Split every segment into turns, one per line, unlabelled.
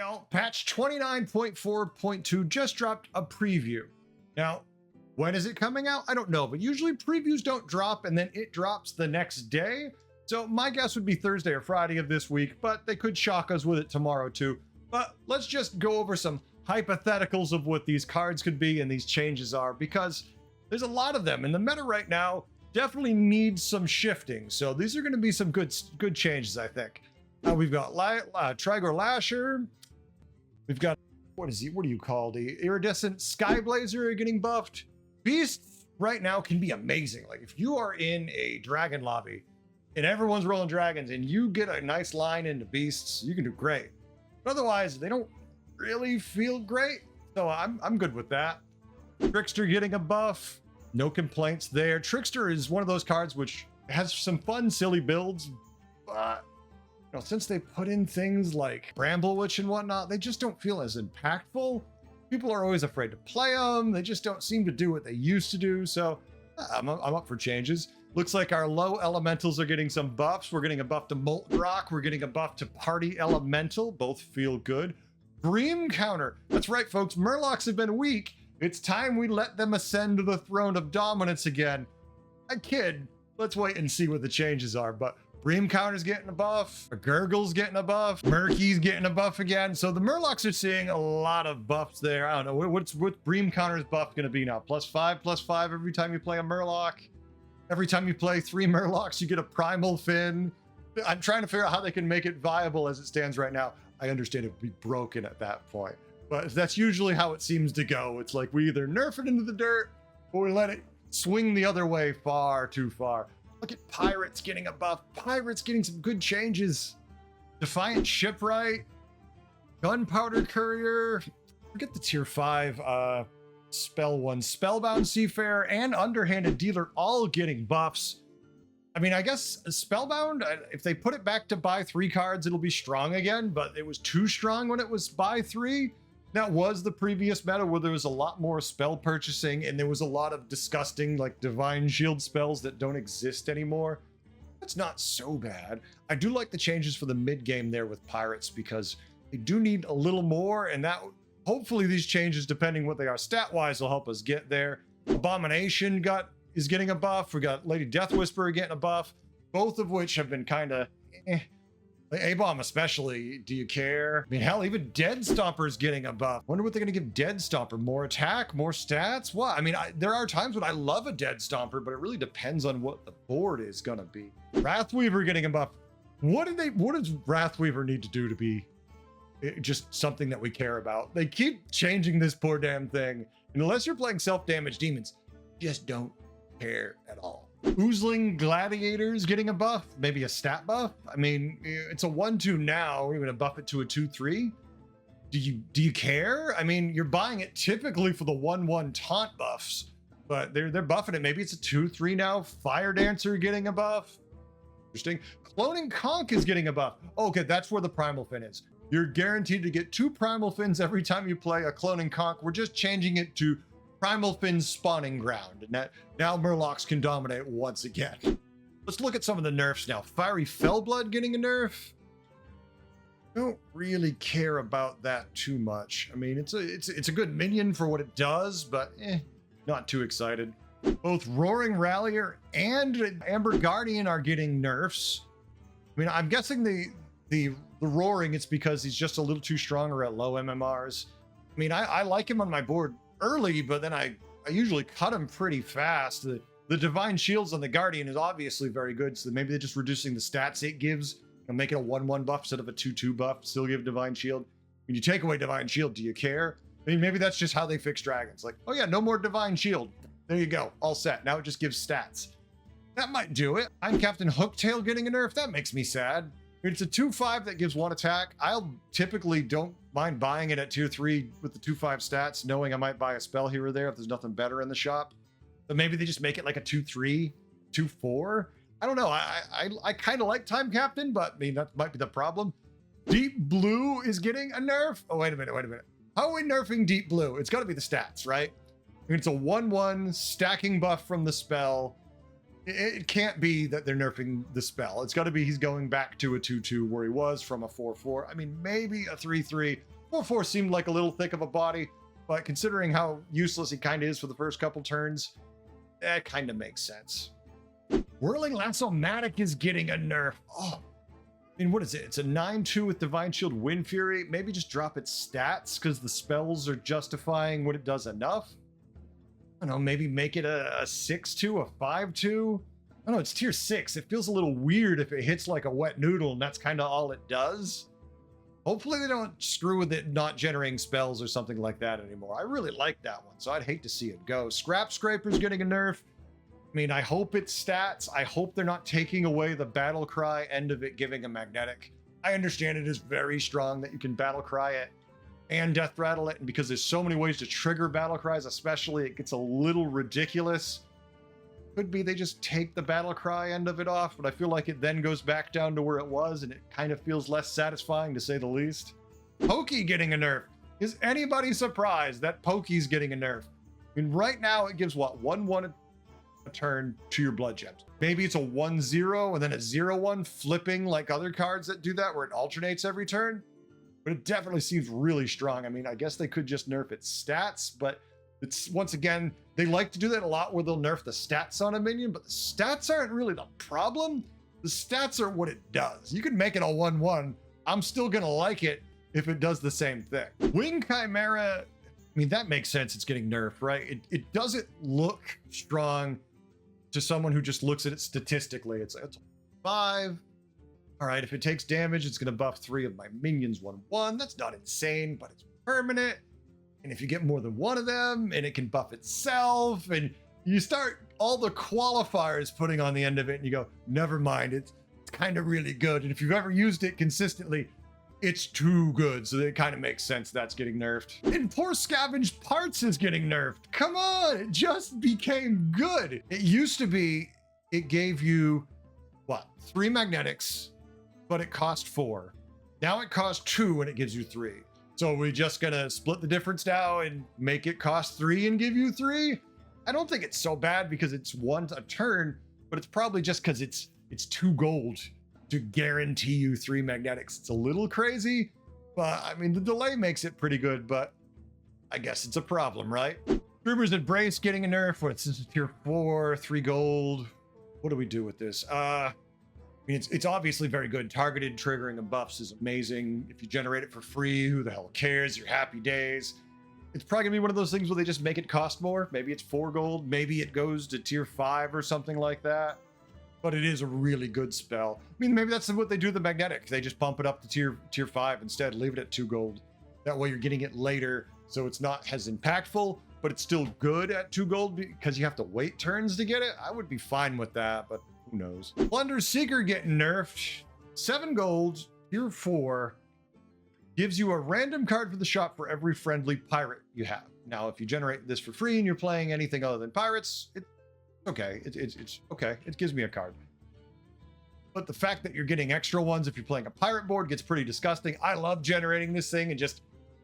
Hey all, patch 29.4.2 just dropped a preview. Now, when is it coming out? I don't know, but usually previews don't drop and then it drops the next day. So my guess would be Thursday or Friday of this week, but they could shock us with it tomorrow too. But let's just go over some hypotheticals of what these cards could be and these changes are, because there's a lot of them and the meta right now definitely needs some shifting. So these are going to be some good changes, I think. We've got Trigor Lasher. We've got, what do you call the iridescent Skyblazer getting buffed. Beasts right now can be amazing. Like if you are in a dragon lobby and everyone's rolling dragons and you get a nice line into beasts, you can do great. But otherwise, they don't really feel great. So I'm good with that. Trickster getting a buff. No complaints there. Trickster is one of those cards which has some fun, silly builds, but since they put in things like Bramble Witch and whatnot, they just don't feel as impactful. People are always afraid to play them. They just don't seem to do what they used to do. So I'm up for changes. Looks like our low elementals are getting some buffs. We're getting a buff to Molten Rock. We're getting a buff to Party Elemental. Both feel good. Bream counter. That's right, folks. Murlocs have been weak. It's time we let them ascend to the throne of dominance again. I kid. Let's wait and see what the changes are. But Bream counter's getting a buff. A Gurgle's getting a buff. Murky's getting a buff again. So the Murlocs are seeing a lot of buffs there. I don't know. What's Bream counter's buff going to be now? +5/+5 every time you play a Murloc. Every time you play 3 Murlocs, you get a Primal Fin. I'm trying to figure out how they can make it viable as it stands right now. I understand it would be broken at that point, but that's usually how it seems to go. It's like we either nerf it into the dirt or we let it swing the other way far too far. Look at Pirates getting a buff. Pirates getting some good changes. Defiant Shipwright. Gunpowder Courier. Forget the tier 5 spell one. Spellbound Seafarer and Underhanded Dealer all getting buffs. I mean, I guess Spellbound, if they put it back to buy 3 cards, it'll be strong again, but it was too strong when it was buy 3. That was the previous meta where there was a lot more spell purchasing and there was a lot of disgusting like Divine Shield spells that don't exist anymore. That's not so bad. I do like the changes for the mid game there with Pirates because they do need a little more, and that hopefully these changes, depending what they are stat wise, will help us get there. Abomination is getting a buff. We got Lady Death Whisperer getting a buff, both of which have been kind of A-Bomb especially, do you care? I mean, hell, even Dead Stomper's getting a buff. Wonder what they're gonna give Dead Stomper. More attack, more stats? What? I mean, there are times when I love a Dead Stomper, but it really depends on what the board is gonna be. Wrathweaver getting a buff. What does Wrathweaver need to do to be just something that we care about? They keep changing this poor damn thing. And unless you're playing self-damage demons, just don't care at all. Oozling Gladiators getting a buff, maybe a stat buff. I mean, it's a 1/2 now. We're gonna buff it to a 2/3. Do you care? I mean, you're buying it typically for the 1/1 taunt buffs, but they're buffing it. Maybe it's a 2/3 now. Fire Dancer getting a buff. Interesting. Cloning Conch is getting a buff. Okay, that's where the Primal Fin is. You're guaranteed to get 2 Primal Fins every time you play a Cloning Conch. We're just changing it to Primal Fin's spawning ground, and that now Murlocs can dominate once again. Let's look at some of the nerfs now. Fiery Fellblood getting a nerf. Don't really care about that too much. I mean, it's a good minion for what it does, but not too excited. Both Roaring Rallier and Amber Guardian are getting nerfs. I mean, I'm guessing the Roaring, it's because he's just a little too strong or at low MMRs. I mean, I like him on my board early, but then I usually cut him pretty fast. The Divine Shields on the Guardian is obviously very good, so maybe they're just reducing the stats it gives and make it a 1/1 buff instead of a 2/2 buff, still give Divine Shield. When you take away Divine Shield, do you care? I mean, maybe that's just how they fix dragons. Like, oh yeah, no more Divine Shield. There you go, all set. Now it just gives stats. That might do it. I'm Captain Hooktail getting a nerf. That makes me sad. It's a 2/5 that gives 1 attack. I'll typically don't mind buying it at 2/3 with the 2/5 stats, knowing I might buy a spell here or there if there's nothing better in the shop. But maybe they just make it like a 2/3, 2/4. I don't know. I kind of like Time Captain, but I mean, that might be the problem. Deep Blue is getting a nerf. Oh, wait a minute. How are we nerfing Deep Blue? It's got to be the stats, right? I mean, it's a 1/1 stacking buff from the spell. It can't be that they're nerfing the spell. It's got to be he's going back to a 2/2 where he was from a 4/4. I mean, maybe a 3/3. 4/4 seemed like a little thick of a body, but considering how useless he kind of is for the first couple turns, that kind of makes sense. Whirling Lasso-Matic is getting a nerf. Oh, I mean, what is it? It's a 9/2 with Divine Shield Wind Fury. Maybe just drop its stats because the spells are justifying what it does enough. I don't know, maybe make it a 6/2, a 5/2. I don't know, it's tier 6. It feels a little weird if it hits like a wet noodle and that's kind of all it does. Hopefully they don't screw with it not generating spells or something like that anymore. I really like that one, so I'd hate to see it go. Scrap Scraper's getting a nerf. I mean, I hope it's stats. I hope they're not taking away the Battle Cry end of it, giving a magnetic. I understand it is very strong that you can Battle Cry it and Death Rattle it, and because there's so many ways to trigger Battle Cries, especially, it gets a little ridiculous. Could be they just take the Battle Cry end of it off, but I feel like it then goes back down to where it was, and it kind of feels less satisfying, to say the least. Pokey getting a nerf. Is anybody surprised that Pokey's getting a nerf? I mean, right now it gives, what, 1/1 a turn to your blood gems. Maybe it's a 1/0 and then a 0/1 flipping like other cards that do that, where it alternates every turn. But it definitely seems really strong. I mean, I guess they could just nerf its stats, but it's, once again, they like to do that a lot where they'll nerf the stats on a minion, but the stats aren't really the problem. The stats are what it does. You can make it a 1/1. I'm still gonna like it if it does the same thing. Wing Chimera, I mean, that makes sense. It's getting nerfed, right? It doesn't look strong to someone who just looks at it statistically. It's 5. All right, if it takes damage, it's going to buff 3 of my minions 1/1. That's not insane, but it's permanent. And if you get more than one of them, and it can buff itself, and you start all the qualifiers putting on the end of it, and you go, never mind, it's kind of really good. And if you've ever used it consistently, it's too good. So it kind of makes sense that's getting nerfed. And poor Scavenged Parts is getting nerfed. Come on, it just became good. It used to be, it gave you, what, 3 magnetics, but it cost 4. Now it costs 2 and it gives you 3. So we're just gonna split the difference now and make it cost 3 and give you 3? I don't think it's so bad because it's 1 a turn, but it's probably just because it's 2 gold to guarantee you 3 magnetics. It's a little crazy, but I mean, the delay makes it pretty good, but I guess it's a problem, right? Dreamer's Embrace getting a nerf. What's this, tier 4, 3 gold? What do we do with this? I mean, it's obviously very good. Targeted triggering of buffs is amazing. If you generate it for free, who the hell cares? Your happy days. It's probably gonna be one of those things where they just make it cost more. Maybe it's 4 gold. Maybe it goes to tier 5 or something like that. But it is a really good spell. I mean, maybe that's what they do with the magnetic. They just bump it up to tier 5 instead, leave it at 2 gold. That way you're getting it later, so it's not as impactful, but it's still good at 2 gold because you have to wait turns to get it. I would be fine with that, but who knows? Plunder Seeker getting nerfed. 7 gold, tier 4, gives you a random card for the shop for every friendly pirate you have. Now, if you generate this for free and you're playing anything other than pirates, it's okay. It's okay. It gives me a card. But the fact that you're getting extra ones if you're playing a pirate board gets pretty disgusting. I love generating this thing and just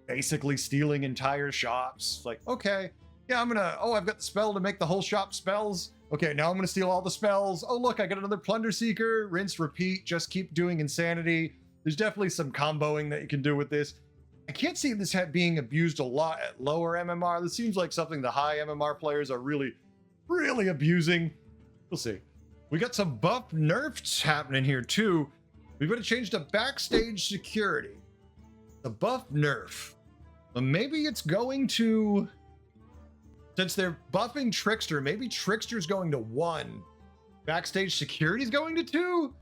basically stealing entire shops. Like, okay, yeah, I'm gonna, oh, I've got the spell to make the whole shop spells. Okay, now I'm gonna steal all the spells. Oh, look, I got another Plunder Seeker. Rinse, repeat, just keep doing insanity. There's definitely some comboing that you can do with this. I can't see this being abused a lot at lower MMR. This seems like something the high MMR players are really abusing. We'll see. We got some buff nerfs happening here too. We've got to change to backstage security. The buff nerf. Well, maybe it's going to, since they're buffing Trickster, maybe Trickster's going to 1. Backstage security's going to 2.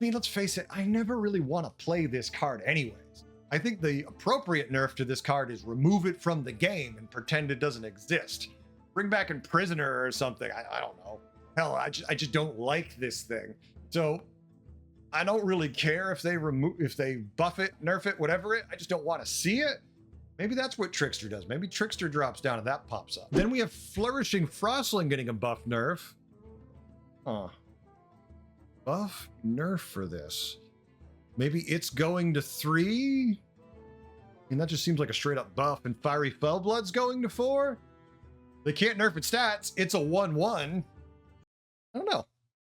I mean, let's face it, I never really want to play this card anyways. I think the appropriate nerf to this card is remove it from the game and pretend it doesn't exist. Bring back a prisoner or something. I don't know. Hell, I just don't like this thing. So I don't really care if they buff it, nerf it, whatever it. I just don't want to see it. Maybe that's what Trickster does. Maybe Trickster drops down and that pops up. Then we have Flourishing Frostling getting a buff nerf. Buff nerf for this. Maybe it's going to 3. I mean, that just seems like a straight up buff. And Fiery Fellblood's going to 4. They can't nerf its stats. It's a 1/1. I don't know.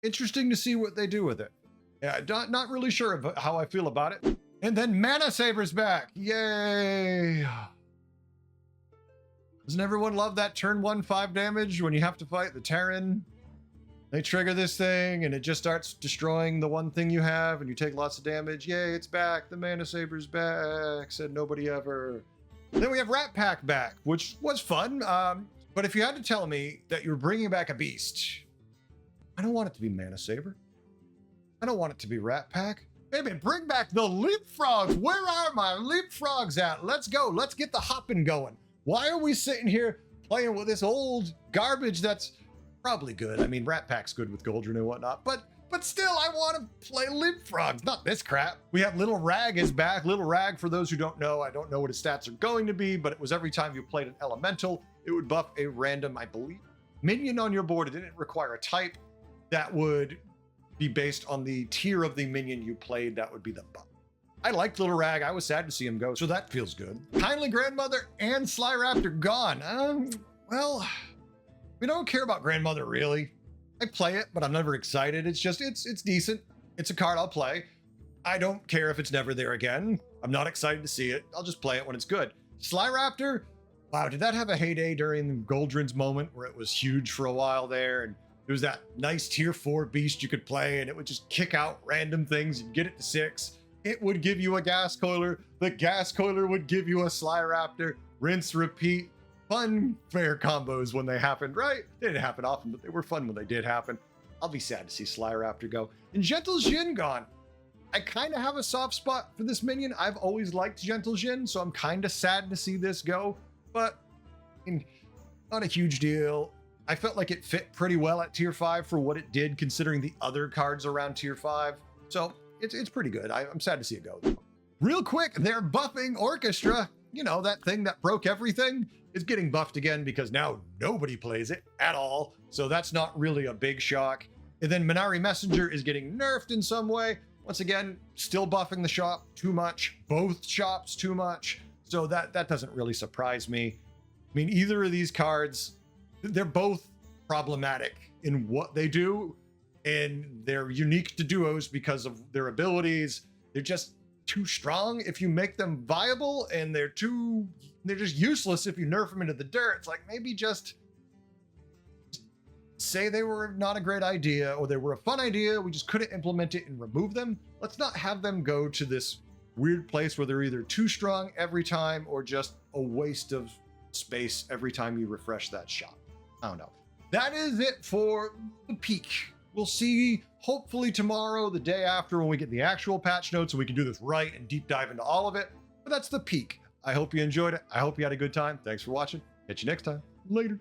Interesting to see what they do with it. Yeah, not really sure of how I feel about it. And then Mana Saber's back. Yay. Doesn't everyone love that turn 1 5 damage when you have to fight the Terran? They trigger this thing and it just starts destroying the one thing you have and you take lots of damage. Yay, it's back. The Mana Saber's back. Said nobody ever. Then we have Rat Pack back, which was fun. But if you had to tell me that you're bringing back a beast, I don't want it to be Mana Saber. I don't want it to be Rat Pack. Baby, bring back the leapfrogs. Where are my leapfrogs at? Let's go. Let's get the hopping going. Why are we sitting here playing with this old garbage that's probably good? I mean, Rat Pack's good with Goldrun and whatnot, but still, I want to play leapfrogs, not this crap. We have Little Rag is back. Little Rag, for those who don't know, I don't know what his stats are going to be, but it was every time you played an elemental, it would buff a random, I believe, minion on your board. It didn't require a type. That would be based on the tier of the minion you played. That would be the buff. I liked Little Rag. I was sad to see him go, so that feels good. Kindly Grandmother and Sly Raptor gone. Well, we don't care about Grandmother, really. I play it, but I'm never excited. It's just, it's decent. It's a card I'll play. I don't care if it's never there again. I'm not excited to see it. I'll just play it when it's good. Sly Raptor, wow, did that have a heyday during Goldrun's moment where it was huge for a while there? And it was that nice tier 4 beast you could play and it would just kick out random things and get it to 6. It would give you a gas coiler. The gas coiler would give you a Sly Raptor. Rinse, repeat. Fun, fair combos when they happened, right? They didn't happen often, but they were fun when they did happen. I'll be sad to see Sly Raptor go. And Gentle Jin gone. I kind of have a soft spot for this minion. I've always liked Gentle Jin, so I'm kind of sad to see this go, but I mean, not a huge deal. I felt like it fit pretty well at tier 5 for what it did, considering the other cards around tier 5. So it's pretty good. I'm sad to see it go. Real quick, they're buffing Orchestra. You know, that thing that broke everything is getting buffed again because now nobody plays it at all. So that's not really a big shock. And then Minari Messenger is getting nerfed in some way. Once again, still buffing the shop too much, both shops too much. So that doesn't really surprise me. I mean, either of these cards, they're both problematic in what they do, and they're unique to duos because of their abilities. They're just too strong if you make them viable, and they're just useless if you nerf them into the dirt. It's like, maybe just say they were not a great idea or they were a fun idea, we just couldn't implement it and remove them. Let's not have them go to this weird place where they're either too strong every time or just a waste of space every time you refresh that shop. I don't know. That is it for the peak. We'll see hopefully tomorrow, the day after, when we get the actual patch notes and we can do this right and deep dive into all of it. But that's the peak. I hope you enjoyed it. I hope you had a good time. Thanks for watching. Catch you next time. Later.